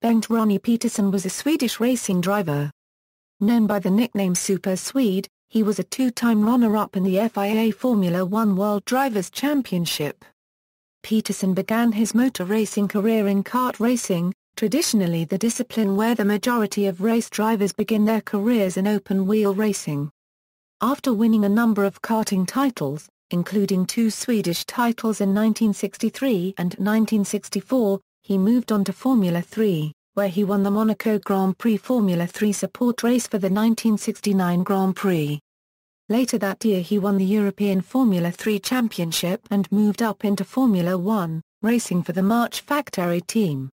Bengt Ronnie Peterson was a Swedish racing driver. Known by the nickname SuperSwede, he was a two-time runner-up in the FIA Formula One World Drivers' Championship. Peterson began his motor racing career in kart racing, traditionally the discipline where the majority of race drivers begin their careers in open-wheel racing. After winning a number of karting titles, including 2 Swedish titles in 1963 and 1964, he moved on to Formula 3, where he won the Monaco Grand Prix Formula 3 support race for the 1969 Grand Prix. Later that year he won the European Formula 3 Championship and moved up into Formula 1, racing for the March factory team.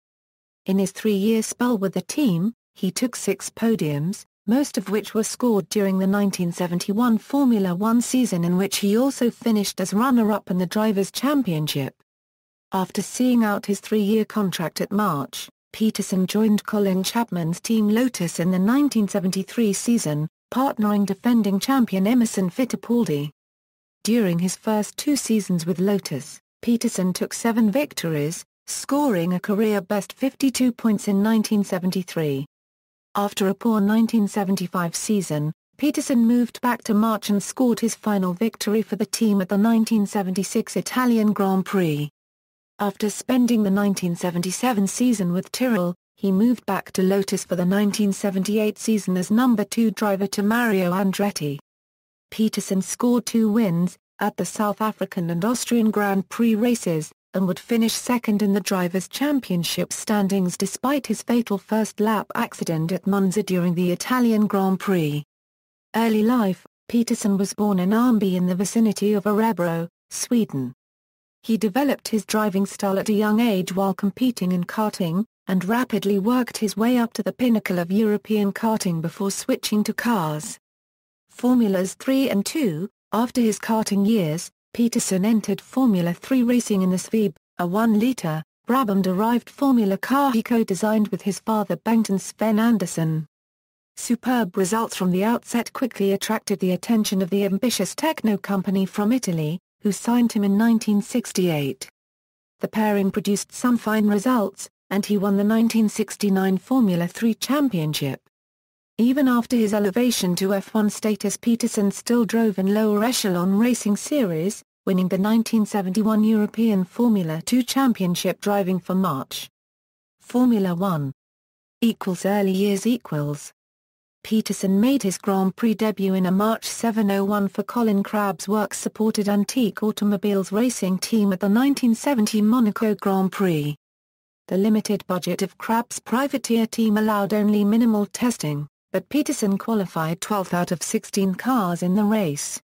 In his 3-year spell with the team, he took 6 podiums, most of which were scored during the 1971 Formula 1 season, in which he also finished as runner-up in the Drivers' Championship. After seeing out his 3-year contract at March, Peterson joined Colin Chapman's team Lotus in the 1973 season, partnering defending champion Emerson Fittipaldi. During his first 2 seasons with Lotus, Peterson took 7 victories, scoring a career-best 52 points in 1973. After a poor 1975 season, Peterson moved back to March and scored his final victory for the team at the 1976 Italian Grand Prix. After spending the 1977 season with Tyrrell, he moved back to Lotus for the 1978 season as number 2 driver to Mario Andretti. Peterson scored 2 wins, at the South African and Austrian Grand Prix races, and would finish second in the Drivers' Championship standings despite his fatal first-lap accident at Monza during the Italian Grand Prix. Early life: Peterson was born in Arnby in the vicinity of Örebro, Sweden. He developed his driving style at a young age while competing in karting, and rapidly worked his way up to the pinnacle of European karting before switching to cars. Formulas 3 and 2. After his karting years, Peterson entered Formula 3 racing in the Swede, a 1-litre, Brabham-derived Formula car he co-designed with his father Bengt and Sven Andersson. Superb results from the outset quickly attracted the attention of the ambitious techno company from Italy, who signed him in 1968. The pairing produced some fine results, and he won the 1969 Formula 3 Championship. Even after his elevation to F1 status, Peterson still drove in lower echelon racing series, winning the 1971 European Formula 2 Championship driving for March. Formula 1 = early years = Peterson made his Grand Prix debut in a March 701 for Colin Crabb's works-supported antique automobiles racing team at the 1970 Monaco Grand Prix. The limited budget of Crabb's privateer team allowed only minimal testing, but Peterson qualified 12th out of 16 cars in the race.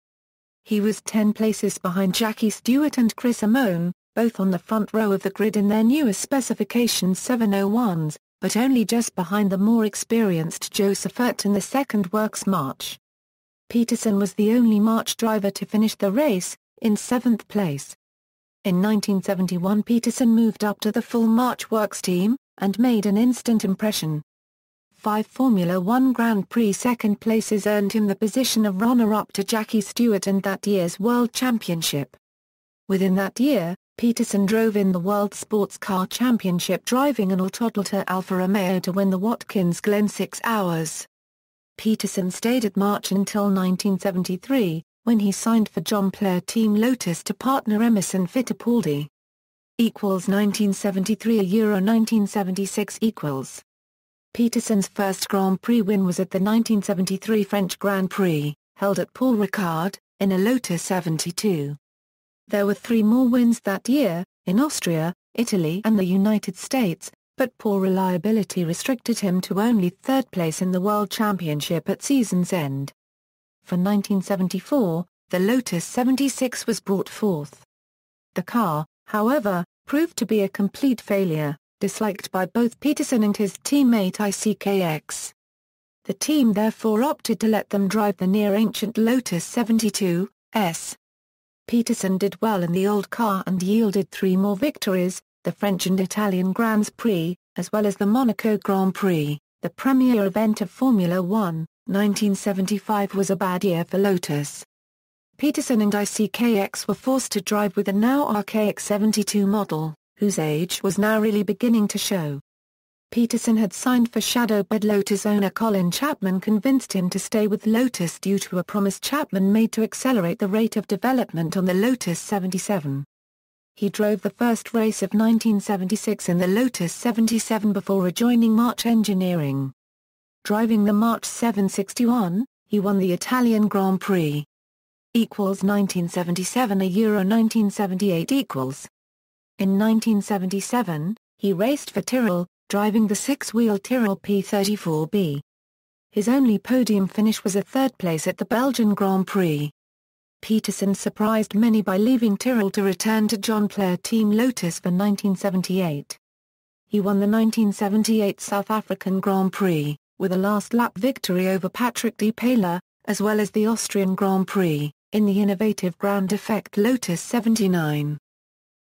He was 10 places behind Jackie Stewart and Chris Amon, both on the front row of the grid in their newest specification 701s, but only just behind the more experienced Joe Seifert in the second works March. Peterson was the only March driver to finish the race, in 7th place. In 1971 Peterson moved up to the full March works team, and made an instant impression. 5 Formula 1 Grand Prix second places earned him the position of runner-up to Jackie Stewart and that year's World Championship. Within that year, Peterson drove in the World Sports Car Championship driving an Autodalta Alfa Romeo to win the Watkins Glen 6 Hours. Peterson stayed at March until 1973, when he signed for John Player Team Lotus to partner Emerson Fittipaldi. = 1973 Euro 1976 = Peterson's first Grand Prix win was at the 1973 French Grand Prix, held at Paul Ricard, in a Lotus 72. There were 3 more wins that year, in Austria, Italy and the United States, but poor reliability restricted him to only 3rd place in the World Championship at season's end. For 1974, the Lotus 76 was brought forth. The car, however, proved to be a complete failure, disliked by both Peterson and his teammate ICKX. The team therefore opted to let them drive the near-ancient Lotus 72s. Peterson did well in the old car and yielded 3 more victories, the French and Italian Grands Prix, as well as the Monaco Grand Prix, the premier event of Formula 1. 1975 was a bad year for Lotus. Peterson and ICKX were forced to drive with the now archaic 72 model, whose age was now really beginning to show. Peterson had signed for shadow, but Lotus owner Colin Chapman convinced him to stay with Lotus due to a promise Chapman made to accelerate the rate of development on the Lotus 77. He drove the first race of 1976 in the Lotus 77 before rejoining March Engineering. Driving the March 761, he won the Italian Grand Prix. 1977 a Euro 1978 equals. In 1977, he raced for Tyrrell, driving the six-wheel Tyrrell P34B. His only podium finish was a third place at the Belgian Grand Prix. Peterson surprised many by leaving Tyrrell to return to John Player Team Lotus for 1978. He won the 1978 South African Grand Prix, with a last-lap victory over Patrick de Paler, as well as the Austrian Grand Prix, in the innovative ground effect Lotus 79.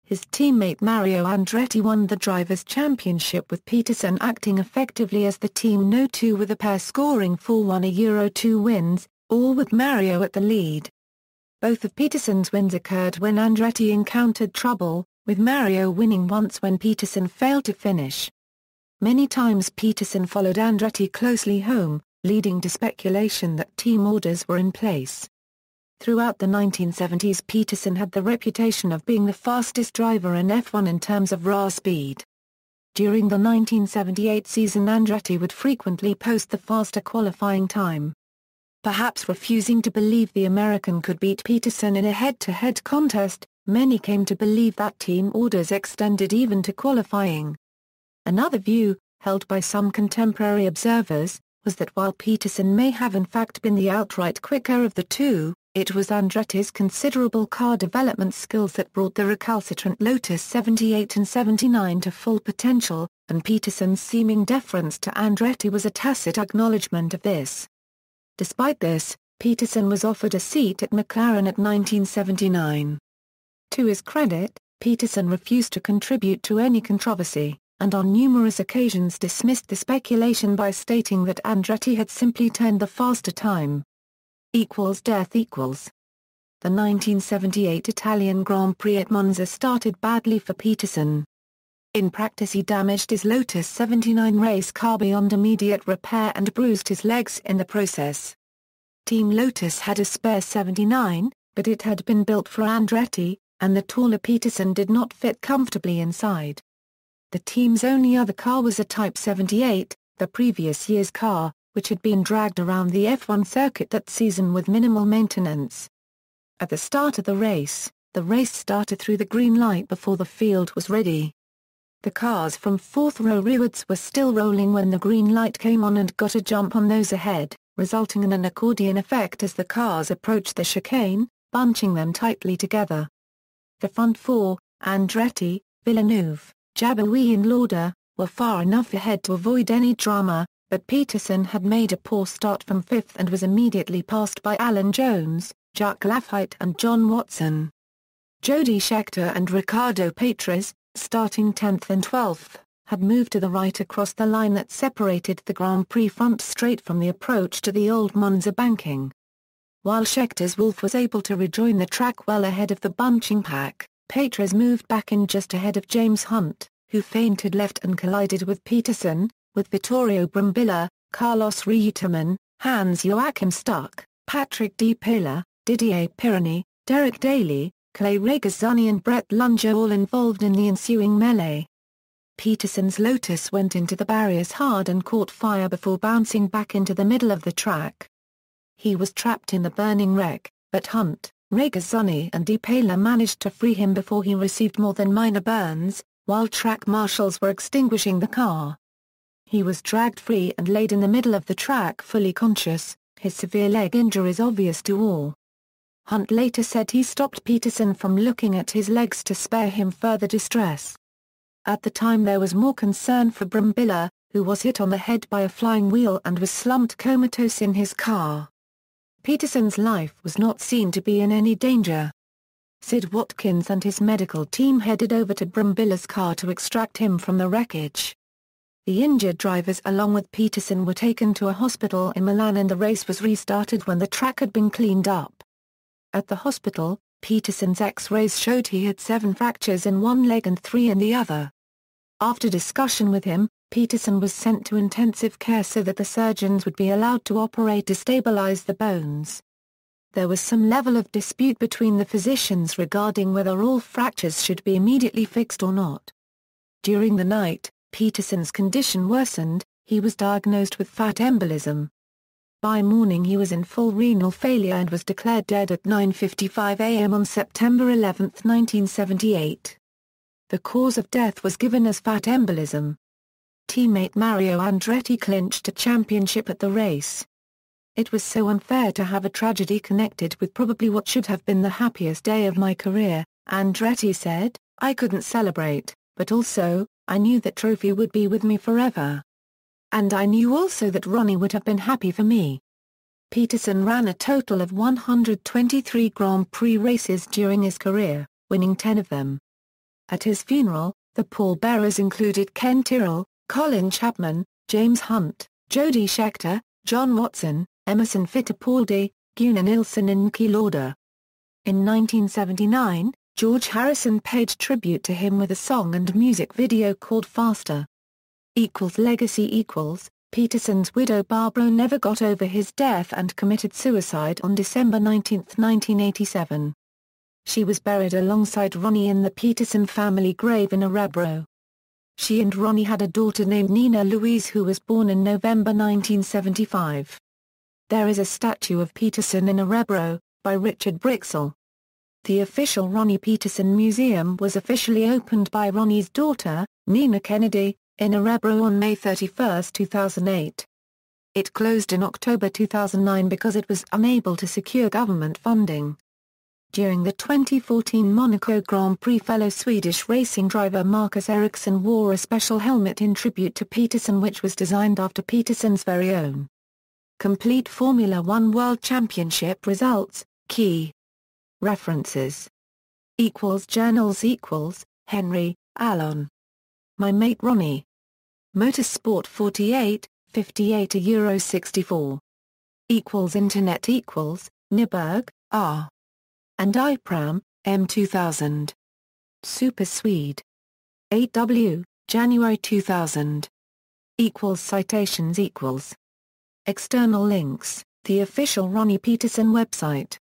His teammate Mario Andretti won the Drivers' Championship with Peterson acting effectively as the team no. 2 with the pair scoring 4-1 a Euro 2 wins, all with Mario at the lead. Both of Peterson's wins occurred when Andretti encountered trouble, with Mario winning once when Peterson failed to finish. Many times Peterson followed Andretti closely home, leading to speculation that team orders were in place. Throughout the 1970s, Peterson had the reputation of being the fastest driver in F1 in terms of raw speed. During the 1978 season, Andretti would frequently post the faster qualifying time. Perhaps refusing to believe the American could beat Peterson in a head-to-head contest, many came to believe that team orders extended even to qualifying. Another view, held by some contemporary observers, was that while Peterson may have in fact been the outright quicker of the two, it was Andretti's considerable car development skills that brought the recalcitrant Lotus 78 and 79 to full potential, and Peterson's seeming deference to Andretti was a tacit acknowledgement of this. Despite this, Peterson was offered a seat at McLaren at 1979. To his credit, Peterson refused to contribute to any controversy, and on numerous occasions dismissed the speculation by stating that Andretti had simply turned the faster time. Death equals. The 1978 Italian Grand Prix at Monza started badly for Peterson. In practice, he damaged his Lotus 79 race car beyond immediate repair and bruised his legs in the process. Team Lotus had a spare 79, but it had been built for Andretti, and the taller Peterson did not fit comfortably inside. The team's only other car was a Type 78, the previous year's car, which had been dragged around the F1 circuit that season with minimal maintenance. At the start of the race started through the green light before the field was ready. The cars from fourth row rearwards were still rolling when the green light came on and got a jump on those ahead, resulting in an accordion effect as the cars approached the chicane, bunching them tightly together. The front four, Andretti, Villeneuve, Jabouille and Lauda, were far enough ahead to avoid any drama, but Peterson had made a poor start from fifth and was immediately passed by Alan Jones, Jacques Laffite and John Watson. Jody Scheckter and Ricardo Patrese, starting 10th and 12th, had moved to the right across the line that separated the Grand Prix front straight from the approach to the old Monza banking. While Schecter's Wolf was able to rejoin the track well ahead of the bunching pack, Patrese moved back in just ahead of James Hunt, who feinted left and collided with Peterson, with Vittorio Brambilla, Carlos Reutemann, Hans-Joachim Stuck, Patrick de Paler, Didier Pironi, Derek Daly, Clay Regazzoni and Brett Lunger all involved in the ensuing melee. Peterson's Lotus went into the barriers hard and caught fire before bouncing back into the middle of the track. He was trapped in the burning wreck, but Hunt, Regazzoni and de Paler managed to free him before he received more than minor burns, while track marshals were extinguishing the car. He was dragged free and laid in the middle of the track fully conscious, his severe leg injuries obvious to all. Hunt later said he stopped Peterson from looking at his legs to spare him further distress. At the time there was more concern for Brambilla, who was hit on the head by a flying wheel and was slumped comatose in his car. Peterson's life was not seen to be in any danger. Sid Watkins and his medical team headed over to Brambilla's car to extract him from the wreckage. The injured drivers along with Peterson were taken to a hospital in Milan and the race was restarted when the track had been cleaned up. At the hospital, Peterson's X-rays showed he had 7 fractures in one leg and 3 in the other. After discussion with him, Peterson was sent to intensive care so that the surgeons would be allowed to operate to stabilize the bones. There was some level of dispute between the physicians regarding whether all fractures should be immediately fixed or not. During the night, Peterson's condition worsened. He was diagnosed with fat embolism. By morning he was in full renal failure and was declared dead at 9:55 a.m. on September 11, 1978. The cause of death was given as fat embolism. Teammate Mario Andretti clinched a championship at the race. "It was so unfair to have a tragedy connected with probably what should have been the happiest day of my career," Andretti said. "I couldn't celebrate, but also, I knew that trophy would be with me forever. And I knew also that Ronnie would have been happy for me." Peterson ran a total of 123 Grand Prix races during his career, winning 10 of them. At his funeral, the pallbearers included Ken Tyrrell, Colin Chapman, James Hunt, Jody Scheckter, John Watson, Emerson Fittipaldi, Gunnar Nilsson and Niki Lauda. In 1979, George Harrison paid tribute to him with a song and music video called Faster. Legacy Peterson's widow Barbara never got over his death and committed suicide on December 19, 1987. She was buried alongside Ronnie in the Peterson family grave in Örebro. She and Ronnie had a daughter named Nina Louise who was born in November 1975. There is a statue of Peterson in Örebro, by Richard Brixel. The official Ronnie Peterson Museum was officially opened by Ronnie's daughter, Nina Kennedy, in Örebro on May 31, 2008. It closed in October 2009 because it was unable to secure government funding. During the 2014 Monaco Grand Prix, fellow Swedish racing driver Marcus Ericsson wore a special helmet in tribute to Peterson which was designed after Peterson's very own. Complete Formula One World Championship results, key references. Journals Henry, Alan. My Mate Ronnie. Motorsport 48, 58 to Euro 64. Internet Nyberg, R. And IPRAM, M 2000. SuperSwede. 8W, January 2000. Citations External links, the official Ronnie Peterson website.